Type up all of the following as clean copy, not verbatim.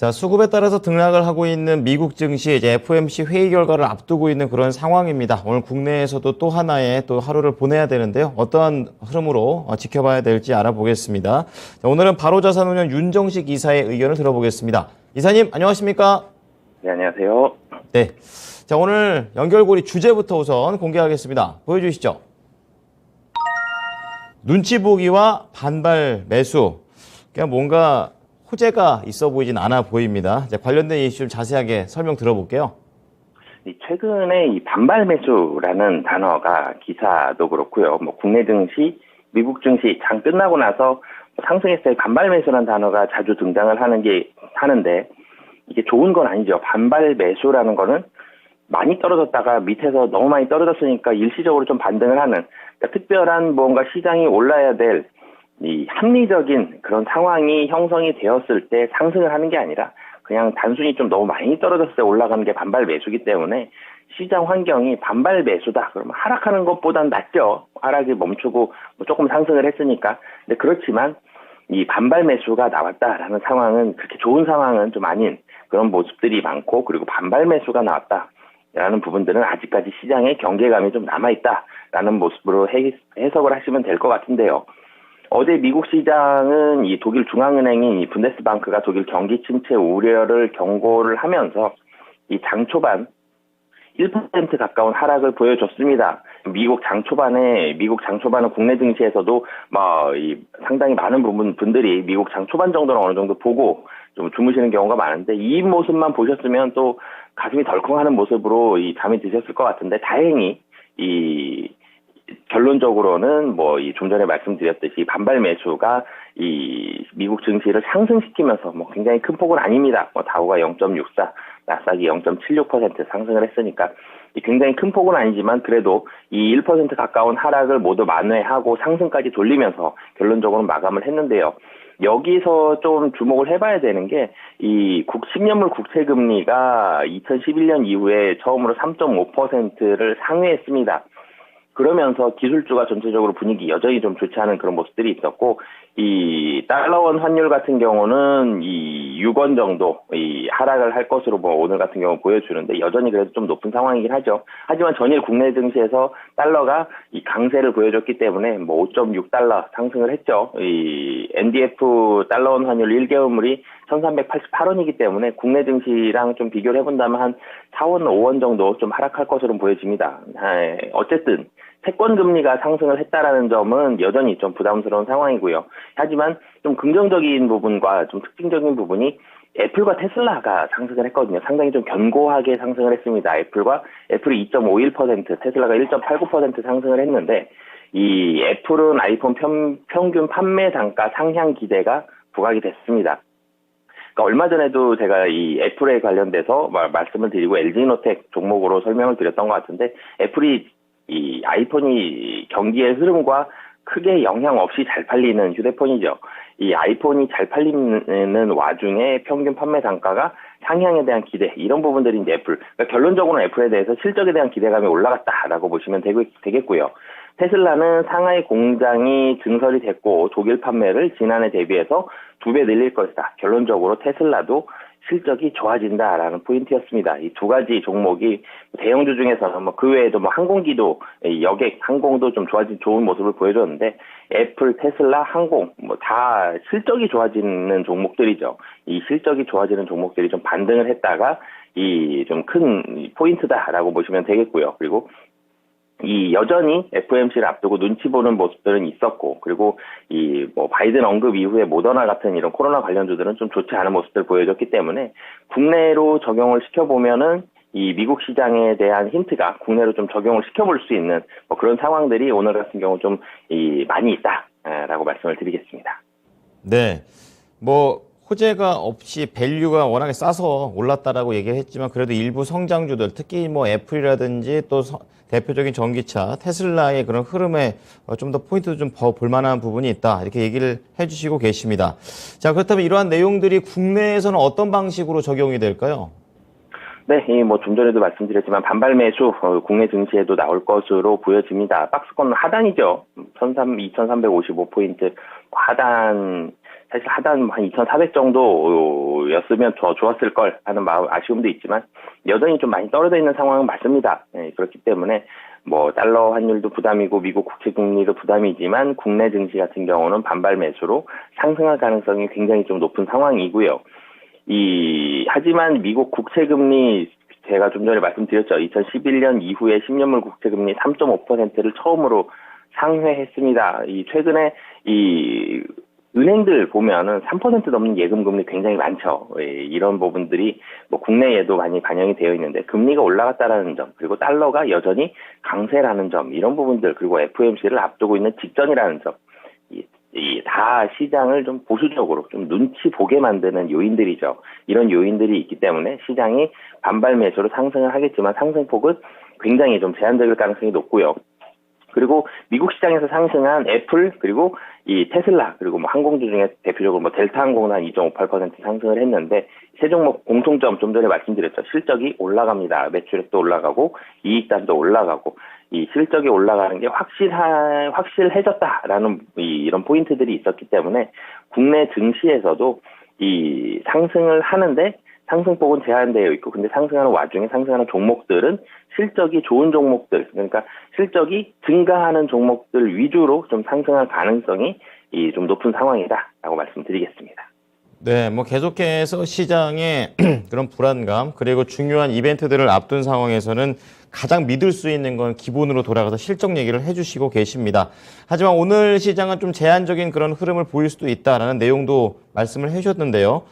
자, 수급에 따라서 등락을 하고 있는 미국 증시, 이제 FOMC 회의 결과를 앞두고 있는 그런 상황입니다. 오늘 국내에서도 또 하나의 또 하루를 보내야 되는데요. 어떠한 흐름으로 지켜봐야 될지 알아보겠습니다. 자, 오늘은 바로자산운용 윤정식 이사의 의견을 들어보겠습니다. 이사님, 안녕하십니까? 네, 안녕하세요. 네. 자, 오늘 연결고리 주제부터 우선 공개하겠습니다. 보여주시죠. 눈치 보기와 반발 매수. 그냥 뭔가 호재가 있어 보이진 않아 보입니다. 이제 관련된 이슈 좀 자세하게 설명 들어볼게요. 최근에 이 반발 매수라는 단어가 기사도 그렇고요. 국내 증시, 미국 증시 장 끝나고 나서 상승했을 때 반발 매수라는 단어가 자주 등장을 하는데 이게 좋은 건 아니죠. 반발 매수라는 거는 많이 떨어졌다가 밑에서 너무 많이 떨어졌으니까 일시적으로 좀 반등을 하는, 그러니까 특별한 뭔가 시장이 올라야 될 이 합리적인 그런 상황이 형성이 되었을 때 상승을 하는 게 아니라 그냥 단순히 좀 너무 많이 떨어졌을 때 올라가는 게 반발 매수기 때문에 시장 환경이 반발 매수다 그러면 하락하는 것보단 낫죠. 하락이 멈추고 조금 상승을 했으니까. 근데 그렇지만 이 반발 매수가 나왔다라는 상황은 그렇게 좋은 상황은 좀 아닌 그런 모습들이 많고, 그리고 반발 매수가 나왔다라는 부분들은 아직까지 시장에 경계감이 좀 남아있다라는 모습으로 해석을 하시면 될 것 같은데요. 어제 미국 시장은 이 독일 중앙은행인 이 분데스방크가 독일 경기 침체 우려를 경고를 하면서 이 장 초반 1% 가까운 하락을 보여줬습니다. 미국 장 초반은 국내 증시에서도 상당히 많은 분들이 미국 장 초반 정도는 어느 정도 보고 좀 주무시는 경우가 많은데, 이 모습만 보셨으면 또 가슴이 덜컹하는 모습으로 잠이 드셨을 것 같은데, 다행히 결론적으로는 좀 전에 말씀드렸듯이 반발 매수가 이 미국 증시를 상승시키면서 굉장히 큰 폭은 아닙니다. 다우가 0.64, 나스닥이 0.76% 상승을 했으니까 굉장히 큰 폭은 아니지만 그래도 이 1% 가까운 하락을 모두 만회하고 상승까지 돌리면서 결론적으로 마감을 했는데요. 여기서 좀 주목을 해봐야 되는 게 이 10년물 국채 금리가 2011년 이후에 처음으로 3.5%를 상회했습니다. 그러면서 기술주가 전체적으로 분위기 여전히 좀 좋지 않은 그런 모습들이 있었고, 이 달러원 환율 같은 경우는 이 6원 정도 하락을 할 것으로 오늘 같은 경우 보여주는데, 여전히 그래도 좀 높은 상황이긴 하죠. 하지만 전일 국내 증시에서 달러가 이 강세를 보여줬기 때문에 5.6달러 상승을 했죠. 이 NDF 달러원 환율 1개월물이 1388원이기 때문에 국내 증시랑 좀 비교를 해본다면 한 4원, 5원 정도 좀 하락할 것으로 보여집니다. 어쨌든 채권 금리가 상승을 했다라는 점은 여전히 좀 부담스러운 상황이고요. 하지만 좀 긍정적인 부분과 좀 특징적인 부분이 애플과 테슬라가 상승을 했거든요. 상당히 좀 견고하게 상승을 했습니다. 애플이 2.51%, 테슬라가 1.89% 상승을 했는데, 이 애플은 아이폰 평균 판매 단가 상향 기대가 부각이 됐습니다. 그러니까 얼마 전에도 제가 이 애플에 관련돼서 말씀을 드리고 LG노텍 종목으로 설명을 드렸던 것 같은데, 애플이 이 아이폰이 경기의 흐름과 크게 영향 없이 잘 팔리는 휴대폰이죠. 이 아이폰이 잘 팔리는 와중에 평균 판매 단가가 상향에 대한 기대, 이런 부분들이 이제 그러니까 결론적으로는 애플에 대해서 실적에 대한 기대감이 올라갔다라고 보시면 되겠고요. 테슬라는 상하이 공장이 증설이 됐고 독일 판매를 지난해 대비해서 2배 늘릴 것이다. 결론적으로 테슬라도 실적이 좋아진다라는 포인트였습니다. 이 두 가지 종목이 대형주 중에서는 그 외에도 항공기도, 여객 항공도 좀 좋은 모습을 보여줬는데, 애플, 테슬라, 항공 다 실적이 좋아지는 종목들이죠. 이 실적이 좋아지는 종목들이 좀 반등을 했다가 이 좀 큰 포인트다라고 보시면 되겠고요. 그리고 이 여전히 FOMC를 앞두고 눈치 보는 모습들은 있었고, 그리고 이 바이든 언급 이후에 모더나 같은 이런 코로나 관련주들은 좀 좋지 않은 모습들을 보여줬기 때문에 국내로 적용을 시켜보면은 이 미국 시장에 대한 힌트가 국내로 좀 적용을 시켜볼 수 있는 그런 상황들이 오늘 같은 경우 좀 많이 있다라고 말씀을 드리겠습니다. 네. 호재가 없이 밸류가 워낙에 싸서 올랐다라고 얘기를 했지만, 그래도 일부 성장주들, 특히 애플이라든지 또 대표적인 전기차 테슬라의 그런 흐름에 좀 더 포인트 좀 볼만한 부분이 있다, 이렇게 얘기를 해주시고 계십니다. 자, 그렇다면 이러한 내용들이 국내에서는 어떤 방식으로 적용이 될까요? 네, 좀 전에도 말씀드렸지만 반발 매수 국내 증시에도 나올 것으로 보여집니다. 박스권 하단이죠. 2355포인트 하단 사실 하단 한 2,400 정도였으면 더 좋았을 걸 하는 마음, 아쉬움도 있지만 여전히 좀 많이 떨어져 있는 상황은 맞습니다. 그렇기 때문에 뭐 달러 환율도 부담이고 미국 국채 금리도 부담이지만 국내 증시 같은 경우는 반발 매수로 상승할 가능성이 굉장히 좀 높은 상황이고요. 하지만 미국 국채 금리 제가 좀 전에 말씀드렸죠. 2011년 이후에 10년물 국채 금리 3.5%를 처음으로 상회했습니다. 최근에 은행들 보면은 3% 넘는 예금 금리 굉장히 많죠. 이런 부분들이 뭐 국내에도 많이 반영이 되어 있는데 금리가 올라갔다라는 점, 그리고 달러가 여전히 강세라는 점, 이런 부분들, 그리고 FOMC를 앞두고 있는 직전이라는 점, 다 시장을 좀 보수적으로 좀 눈치 보게 만드는 요인들이죠. 이런 요인들이 있기 때문에 시장이 반발 매수로 상승을 하겠지만 상승폭은 굉장히 좀 제한적일 가능성이 높고요. 그리고 미국 시장에서 상승한 애플, 그리고 테슬라, 그리고 뭐 항공주 중에 대표적으로 뭐 델타항공은 한 2.58% 상승을 했는데, 세 종목 공통점 좀 전에 말씀드렸죠. 실적이 올라갑니다. 매출액도 올라가고 이익단도 올라가고, 실적이 올라가는 게 확실해졌다라는 이런 포인트들이 있었기 때문에 국내 증시에서도 상승을 하는데 상승폭은 제한되어 있고, 근데 상승하는 와중에 상승하는 종목들은 실적이 좋은 종목들, 그러니까 실적이 증가하는 종목들 위주로 좀 상승할 가능성이 좀 높은 상황이다라고 말씀드리겠습니다. 네, 뭐 계속해서 시장의 그런 불안감, 그리고 중요한 이벤트들을 앞둔 상황에서는 가장 믿을 수 있는 건 기본으로 돌아가서 실적 얘기를 해주시고 계십니다. 하지만 오늘 시장은 좀 제한적인 그런 흐름을 보일 수도 있다라는 내용도 말씀을 해주셨는데요.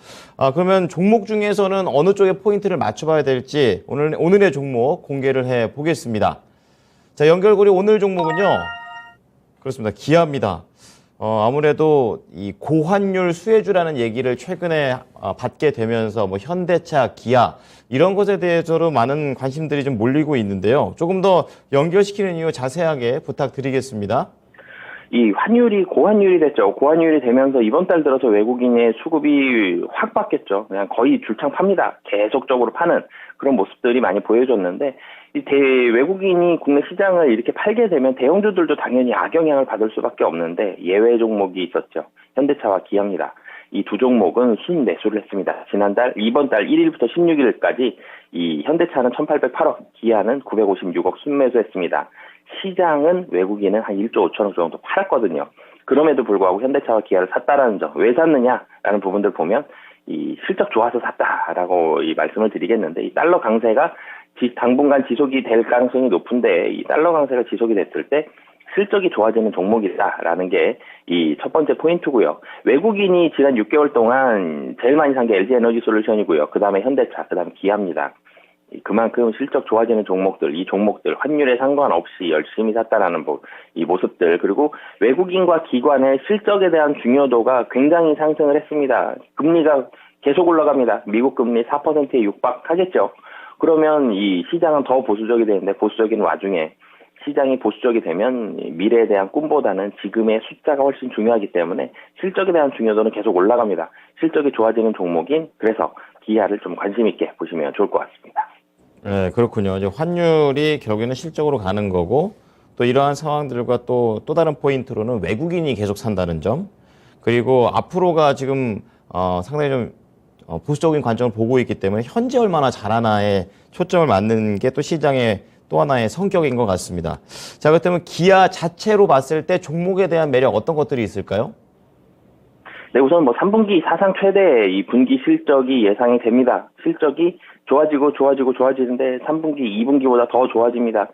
그러면 종목 중에서는 어느 쪽에 포인트를 맞춰봐야 될지 오늘의 종목 공개를 해 보겠습니다. 자, 연결고리 오늘 종목은요. 그렇습니다. 기아입니다. 아무래도 이 고환율 수혜주라는 얘기를 최근에 받게 되면서 뭐 현대차, 기아 이런 것에 대해서도 많은 관심들이 좀 몰리고 있는데요. 조금 더 연결시키는 이유 자세하게 부탁드리겠습니다. 환율이 고환율이 됐죠. 고환율이 되면서 이번 달 들어서 외국인의 수급이 확 바뀌었죠. 그냥 거의 줄창 팝니다. 계속적으로 파는 그런 모습들이 많이 보여줬는데, 외국인이 국내 시장을 이렇게 팔게 되면 대형주들도 당연히 악영향을 받을 수밖에 없는데, 예외 종목이 있었죠. 현대차와 기아입니다. 이 두 종목은 순매수를 했습니다. 이번 달 1일부터 16일까지 현대차는 1,808억, 기아는 956억 순매수했습니다. 시장은 외국인은 한 1조 5천억 정도 팔았거든요. 그럼에도 불구하고 현대차와 기아를 샀다라는 점, 왜 샀느냐라는 부분들 보면 실적 좋아서 샀다라고 말씀을 드리겠는데, 달러 강세가 당분간 지속이 될 가능성이 높은데, 달러 강세가 지속이 됐을 때 실적이 좋아지는 종목이다라는 게 첫 번째 포인트고요. 외국인이 지난 6개월 동안 제일 많이 산 게 LG에너지솔루션이고요. 그 다음에 현대차, 그 다음에 기아입니다. 그만큼 실적 좋아지는 종목들, 이 종목들 환율에 상관없이 열심히 샀다라는 이 모습들, 그리고 외국인과 기관의 실적에 대한 중요도가 굉장히 상승을 했습니다. 금리가 계속 올라갑니다. 미국 금리 4%에 육박하겠죠. 그러면 이 시장은 더 보수적이 되는데, 보수적인 와중에 시장이 보수적이 되면 미래에 대한 꿈보다는 지금의 숫자가 훨씬 중요하기 때문에 실적에 대한 중요도는 계속 올라갑니다. 실적이 좋아지는 종목인, 그래서 기아를 좀 관심 있게 보시면 좋을 것 같습니다. 네, 그렇군요. 이제 환율이 결국에는 실적으로 가는 거고, 또 이러한 상황들과 또 다른 포인트로는 외국인이 계속 산다는 점, 그리고 앞으로가 지금 상당히 좀 보수적인 관점을 보고 있기 때문에 현재 얼마나 잘하나에 초점을 맞는 게 또 시장의 또 하나의 성격인 것 같습니다. 자, 그렇다면 기아 자체로 봤을 때 종목에 대한 매력 어떤 것들이 있을까요? 네, 우선 3분기 사상 최대 이 분기 실적이 예상이 됩니다. 실적이 좋아지는데 3분기, 2분기보다 더 좋아집니다.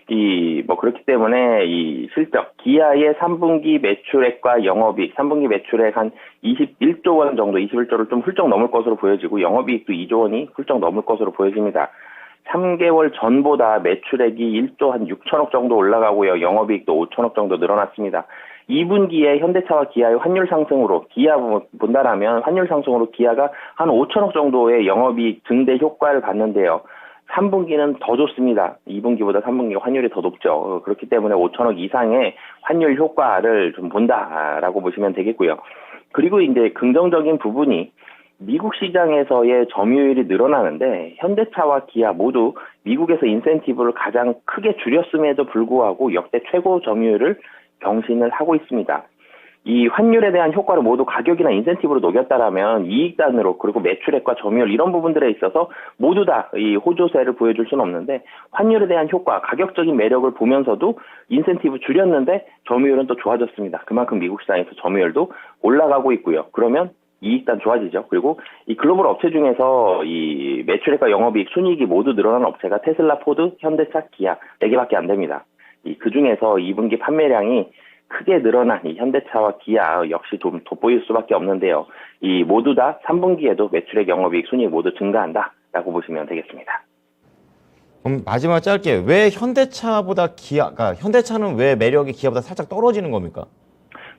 그렇기 때문에 실적, 기아의 3분기 매출액과 영업이익, 3분기 매출액 한 21조 원 정도, 21조를 좀 훌쩍 넘을 것으로 보여지고, 영업이익도 2조 원이 훌쩍 넘을 것으로 보여집니다. 3개월 전보다 매출액이 1조 한 6천억 정도 올라가고요. 영업이익도 5천억 정도 늘어났습니다. 2분기에 현대차와 기아의 환율 상승으로, 기아 본다라면 환율 상승으로 기아가 한 5천억 정도의 영업이익 증대 효과를 봤는데요. 3분기는 더 좋습니다. 2분기보다 3분기가 환율이 더 높죠. 그렇기 때문에 5천억 이상의 환율 효과를 좀 본다라고 보시면 되겠고요. 그리고 이제 긍정적인 부분이 미국 시장에서의 점유율이 늘어나는데, 현대차와 기아 모두 미국에서 인센티브를 가장 크게 줄였음에도 불구하고 역대 최고 점유율을 경신을 하고 있습니다. 이 환율에 대한 효과를 모두 가격이나 인센티브로 녹였다라면 이익단으로 그리고 매출액과 점유율 이런 부분들에 있어서 모두 다 이 호조세를 보여줄 수는 없는데 환율에 대한 효과, 가격적인 매력을 보면서도 인센티브 줄였는데 점유율은 또 좋아졌습니다. 그만큼 미국 시장에서 점유율도 올라가고 있고요. 그러면 이익단 좋아지죠. 그리고 이 글로벌 업체 중에서 이 매출액과 영업이익, 순이익이 모두 늘어난 업체가 테슬라, 포드, 현대차, 기아 4개밖에 안 됩니다. 그 중에서 2분기 판매량이 크게 늘어난 이 현대차와 기아 역시 좀 돋보일 수밖에 없는데요. 이 모두 다 3분기에도 매출액, 영업이익, 순이익 모두 증가한다라고 보시면 되겠습니다. 그럼 마지막 짧게 왜 현대차보다 기아가 현대차는 왜 매력이 기아보다 살짝 떨어지는 겁니까?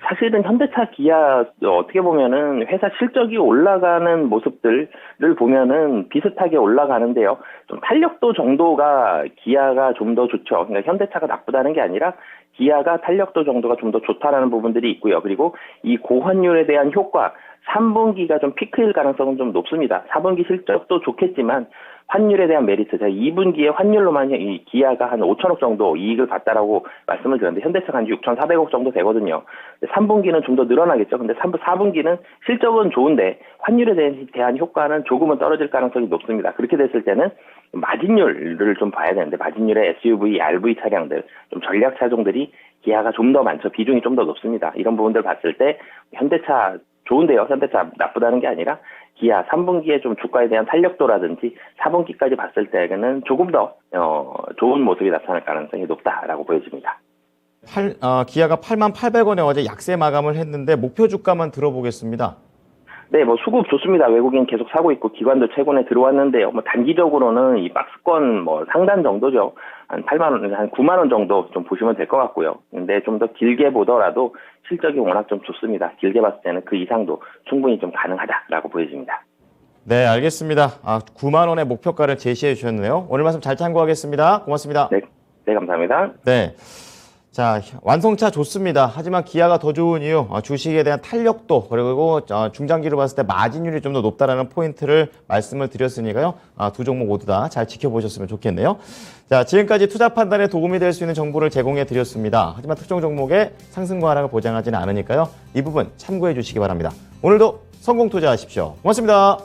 사실은 현대차, 기아 어떻게 보면은 회사 실적이 올라가는 모습들을 보면은 비슷하게 올라가는데요. 좀 탄력도 정도가 기아가 좀 더 좋죠. 그러니까 현대차가 나쁘다는 게 아니라 기아가 탄력도 정도가 좀 더 좋다라는 부분들이 있고요. 그리고 이 고환율에 대한 효과 3분기가 좀 피크일 가능성은 좀 높습니다. 4분기 실적도 좋겠지만 환율에 대한 메리트, 제가 2분기에 환율로만 이 기아가 한 5천억 정도 이익을 봤다라고 말씀을 드렸는데 현대차가 한 6,400억 정도 되거든요. 3분기는 좀 더 늘어나겠죠. 근데 4분기는 실적은 좋은데 환율에 대한 효과는 조금은 떨어질 가능성이 높습니다. 그렇게 됐을 때는 마진율을 좀 봐야 되는데 마진율의 SUV, RV 차량들, 좀 전략 차종들이 기아가 좀 더 많죠. 비중이 좀 더 높습니다. 이런 부분들 봤을 때 현대차 좋은데요. 현대차 나쁘다는 게 아니라 기아 3분기에 좀 주가에 대한 탄력도라든지 4분기까지 봤을 때는 조금 더 좋은 모습이 나타날 가능성이 높다라고 보여집니다. 기아가 88,800원에 어제 약세 마감을 했는데 목표 주가만 들어보겠습니다. 네, 뭐 수급 좋습니다. 외국인 계속 사고 있고 기관도 채권에 들어왔는데요. 뭐 단기적으로는 이 박스권 뭐 상단 정도죠. 한 8만 원, 한 9만 원 정도 좀 보시면 될 것 같고요. 근데 좀 더 길게 보더라도 실적이 워낙 좀 좋습니다. 길게 봤을 때는 그 이상도 충분히 좀 가능하다라고 보여집니다. 네, 알겠습니다. 9만 원의 목표가를 제시해 주셨네요. 오늘 말씀 잘 참고하겠습니다. 고맙습니다. 네, 네, 감사합니다. 네. 자, 완성차 좋습니다. 하지만 기아가 더 좋은 이유, 주식에 대한 탄력도, 그리고 중장기로 봤을 때 마진율이 좀 더 높다라는 포인트를 말씀을 드렸으니까요. 두 종목 모두 다 잘 지켜보셨으면 좋겠네요. 자, 지금까지 투자 판단에 도움이 될 수 있는 정보를 제공해 드렸습니다. 하지만 특정 종목의 상승과 하락을 보장하지는 않으니까요. 이 부분 참고해 주시기 바랍니다. 오늘도 성공 투자하십시오. 고맙습니다.